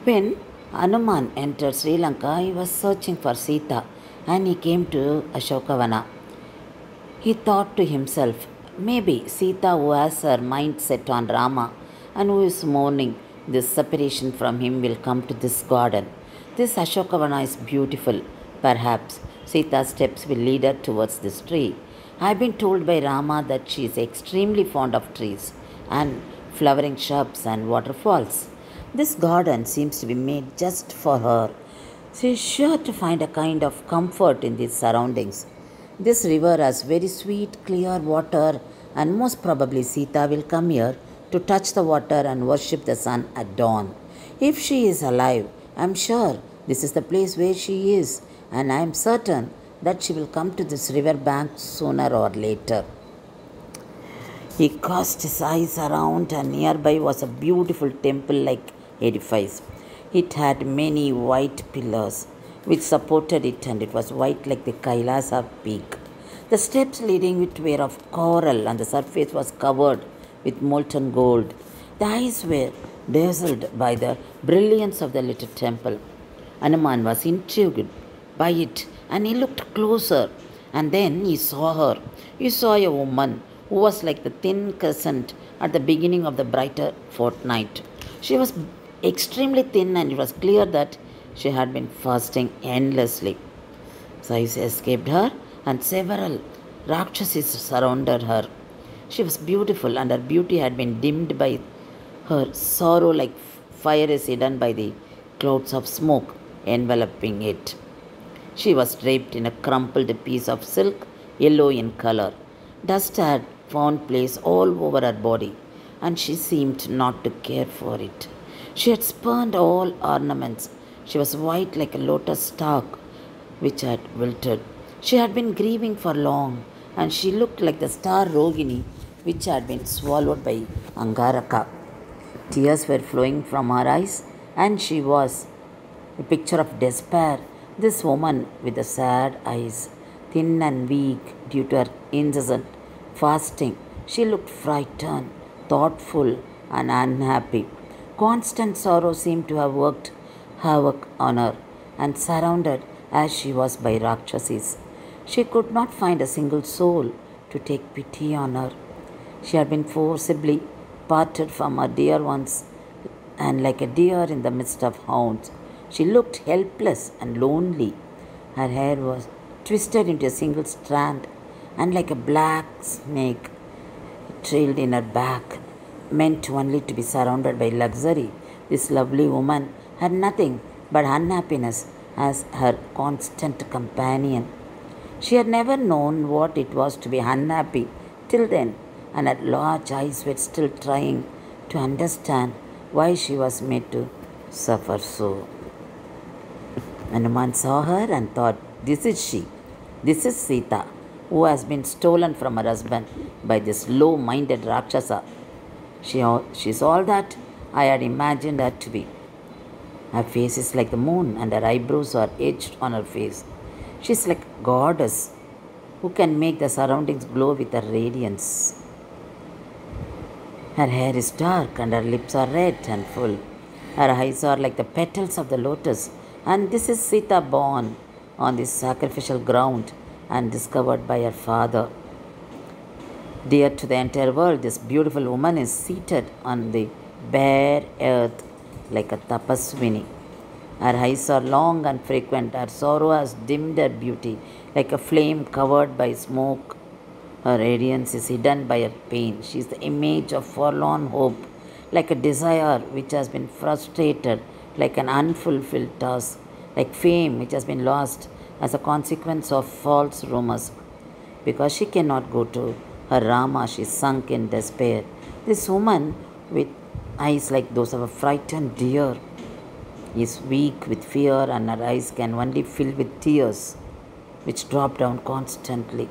When Hanuman entered Sri Lanka, he was searching for Sita and he came to Ashokavana. He thought to himself, maybe Sita, who has her mind set on Rama and who is mourning this separation from him, will come to this garden. This Ashokavana is beautiful. Perhaps Sita's steps will lead her towards this tree. I have been told by Rama that she is extremely fond of trees and flowering shrubs and waterfalls. This garden seems to be made just for her. She is sure to find a kind of comfort in these surroundings. This river has very sweet, clear water, and most probably Sita will come here to touch the water and worship the sun at dawn. If she is alive, I am sure this is the place where she is, and I am certain that she will come to this river bank sooner or later. He cast his eyes around, and nearby was a beautiful temple like edifice. It had many white pillars which supported it, and it was white like the Kailasa peak. The steps leading it were of coral, and the surface was covered with molten gold. The eyes were dazzled by the brilliance of the little temple. Hanuman was intrigued by it, and he looked closer, and then he saw her. He saw a woman who was like the thin crescent at the beginning of the brighter fortnight. She was extremely thin, and it was clear that she had been fasting endlessly. Sighs escaped her, and several Rakshasas surrounded her. She was beautiful, and her beauty had been dimmed by her sorrow, like fire is hidden by the clouds of smoke enveloping it. She was draped in a crumpled piece of silk, yellow in color. Dust had found place all over her body, and she seemed not to care for it. She had spurned all ornaments. She was white like a lotus stalk which had wilted. She had been grieving for long, and she looked like the star Rogini which had been swallowed by Angaraka. Tears were flowing from her eyes, and she was a picture of despair. This woman with the sad eyes, thin and weak due to her incessant fasting, she looked frightened, thoughtful, and unhappy. Constant sorrow seemed to have worked havoc on her, and surrounded as she was by Rakshasas. She could not find a single soul to take pity on her. She had been forcibly parted from her dear ones, and like a deer in the midst of hounds, she looked helpless and lonely. Her hair was twisted into a single strand, and like a black snake, it trailed in her back, meant only to be surrounded by luxury. This lovely woman had nothing but unhappiness as her constant companion. She had never known what it was to be unhappy till then, and her large eyes were still trying to understand why she was made to suffer so. Hanuman saw her and thought, this is she. This is Sita, who has been stolen from her husband by this low-minded Rakshasa. She's all that I had imagined her to be. Her face is like the moon, and her eyebrows are etched on her face. She's like a goddess who can make the surroundings glow with her radiance. Her hair is dark, and her lips are red and full. Her eyes are like the petals of the lotus. And this is Sita, born on this sacrificial ground and discovered by her father. Dear to the entire world, this beautiful woman is seated on the bare earth like a tapaswini. Her eyes are long and frequent. Her sorrow has dimmed her beauty like a flame covered by smoke. Her radiance is hidden by her pain. She is the image of forlorn hope, like a desire which has been frustrated, like an unfulfilled task, like fame which has been lost as a consequence of false rumors. Because she cannot go to her Rama, she is sunk in despair. This woman with eyes like those of a frightened deer is weak with fear, and her eyes can only fill with tears which drop down constantly.